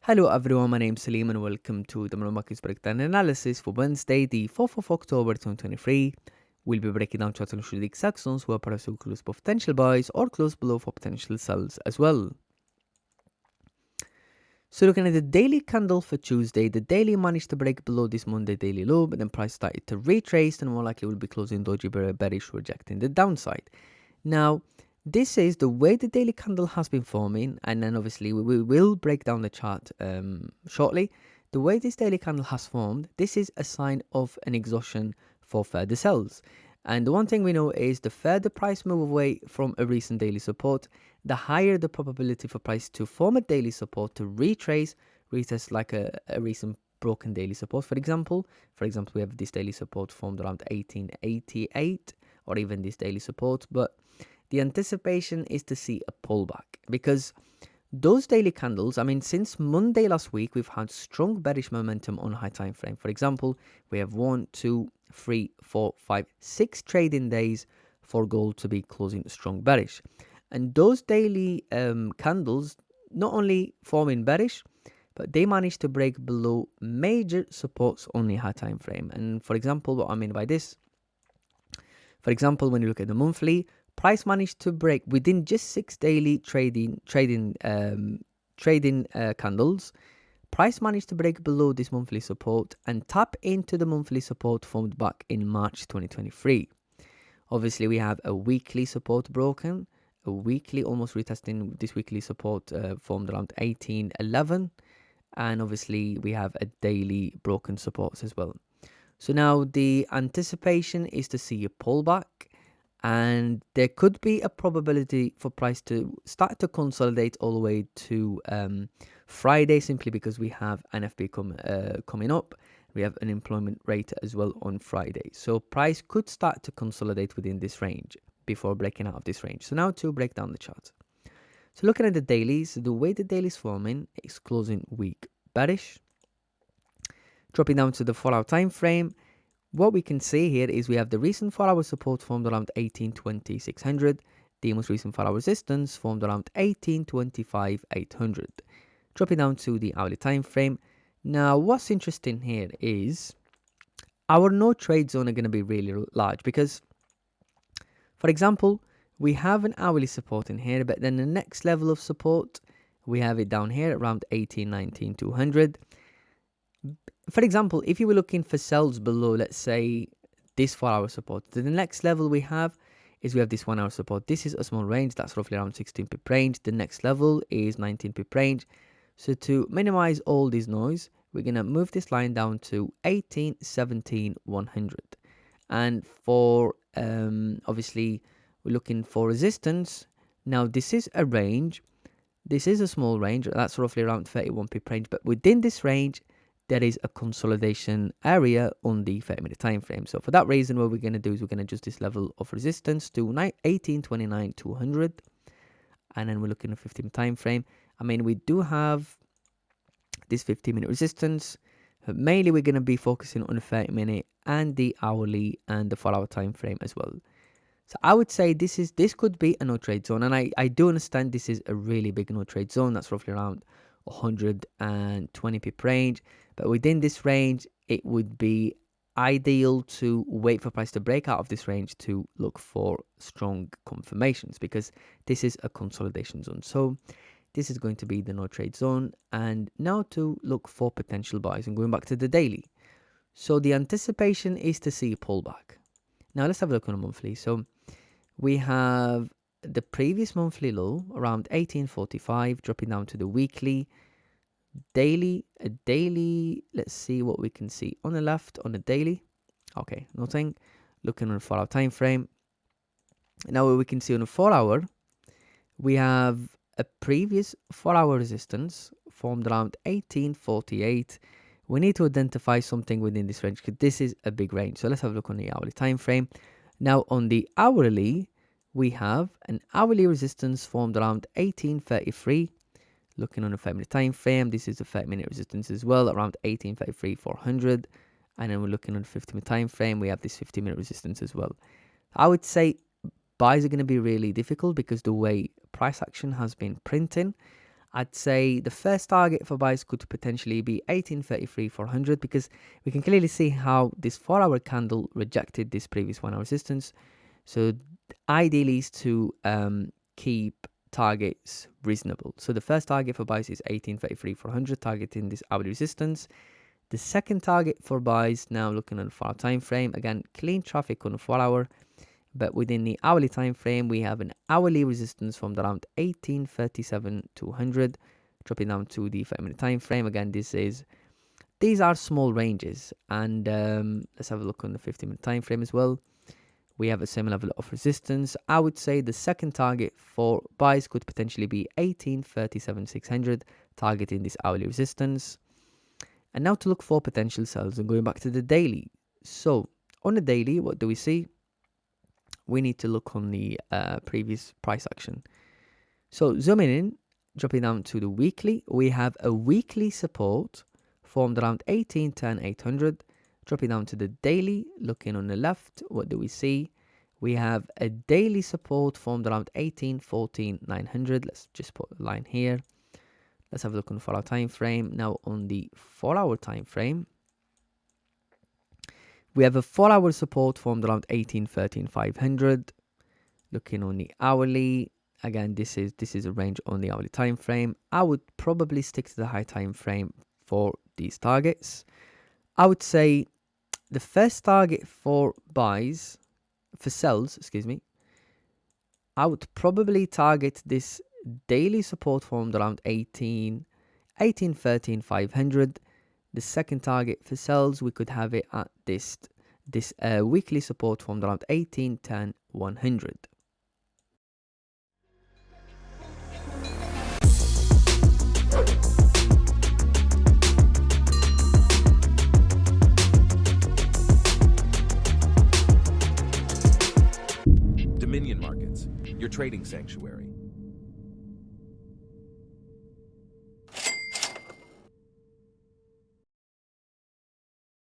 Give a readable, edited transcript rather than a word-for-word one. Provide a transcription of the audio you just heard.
Hello everyone, my name is Salim and welcome to the Markets Breakdown Analysis for Wednesday, the 4th of October 2023. We'll be breaking down charts and short exact zones where price will close for potential buys or close below for potential sells as well. So looking at the daily candle for Tuesday, the daily managed to break below this Monday daily low, but then price started to retrace and more likely will be closing doji bearish, rejecting the downside. Now, this is the way the daily candle has been forming, and then obviously we will break down the chart shortly. The way this daily candle has formed, this is a sign of an exhaustion for further sells. And the one thing we know is the further price move away from a recent daily support, the higher the probability for price to form a daily support to retest like a recent broken daily support. For example, we have this daily support formed around 1888 or even this daily support, but the anticipation is to see a pullback because those daily candles, since Monday last week, we've had strong bearish momentum on high time frame. For example, we have 1, 2, 3, 4, 5, 6 trading days for gold to be closing strong bearish. And those daily candles not only forming bearish, but they managed to break below major supports on the high time frame. And for example, what I mean by this, for example, when you look at the monthly, price managed to break within just 6 daily trading candles. Price managed to break below this monthly support and tap into the monthly support formed back in March 2023. Obviously, we have a weekly support broken, a weekly almost retesting this weekly support formed around 1811, and obviously we have a daily broken supports as well. So now the anticipation is to see a pullback, and there could be a probability for price to start to consolidate all the way to Friday, simply because we have NFP coming up. We have an unemployment rate as well on Friday. So price could start to consolidate within this range before breaking out of this range. So now to break down the chart. So looking at the dailies, the way the daily is forming is closing week bearish. Dropping down to the 4-hour time frame, what we can see here is we have the recent 4-hour support formed around 1820-600. The most recent 4-hour resistance formed around 1825-800. Dropping down to the hourly time frame. Now, what's interesting here is our no trade zone are going to be really large because, for example, we have an hourly support in here, but then the next level of support, we have it down here around 1819-200. For example, if you were looking for sells below, let's say, this 4-hour support, the next level we have is we have this 1-hour support. This is a small range, that's roughly around 16 pip range. The next level is 19 pip range. So to minimize all this noise, we're going to move this line down to 1817-100. And for, obviously, we're looking for resistance. Now, this is a range. This is a small range. That's roughly around 31 pip range. But within this range, there is a consolidation area on the 30-minute time frame. So for that reason, what we're going to do is we're going to adjust this level of resistance to 1829-200, and then we're looking at 15-minute time frame. We do have this 15-minute resistance, but mainly we're going to be focusing on the 30-minute and the hourly and the 4-hour time frame as well. So I would say this could be a no trade zone, and I do understand this is a really big no trade zone. That's roughly around 120 pip range, but within this range it would be ideal to wait for price to break out of this range to look for strong confirmations, because this is a consolidation zone. So this is going to be the no trade zone. And now to look for potential buys and going back to the daily. So the anticipation is to see a pullback. Now let's have a look on a monthly. So we have the previous monthly low around 1845, dropping down to the weekly. Daily, let's see what we can see on the left on the daily. Okay, nothing. Looking on the 4-hour time frame. Now what we can see on the 4-hour, we have a previous 4-hour resistance formed around 1848. We need to identify something within this range because this is a big range. So let's have a look on the hourly time frame. Now on the hourly, we have an hourly resistance formed around 1833. Looking on a 5-minute time frame, this is a 5-minute resistance as well, around 1833-400. And then we're looking on a 50-minute time frame, we have this 50-minute resistance as well. I would say buys are going to be really difficult because the way price action has been printing, I'd say the first target for buys could potentially be 18.33 because we can clearly see how this 4-hour candle rejected this previous 1-hour resistance. So ideally is to keep targets reasonable. So the first target for buys is 18.33 targeting this hourly resistance. The second target for buys, now looking on the 4-hour time frame, again clean traffic on the 4-hour, but within the hourly time frame we have an hourly resistance from around 18.37 dropping down to the 5-minute time frame. Again, these are small ranges, and let's have a look on the 50-minute time frame as well. We have a similar level of resistance. I would say the second target for buys could potentially be 18.37 targeting this hourly resistance. And now to look for potential sells and going back to the daily. So on the daily, what do we see? We need to look on the previous price action. So zooming in, dropping down to the weekly, we have a weekly support formed around 18.10.800. Dropping down to the daily, looking on the left, what do we see? We have a daily support formed around 18.14.900. Let's just put a line here. Let's have a look on the 4-hour time frame. Now on the 4-hour time frame, we have a 4-hour support formed around 18.13.500. Looking on the hourly, again, this is a range on the hourly time frame. I would probably stick to the high time frame for these targets. I would say the first target for sells, I would probably target this daily support formed around 18.13.500. The second target for sells, we could have it at this weekly support formed around 18.10.100. Dominion Markets, your trading sanctuary.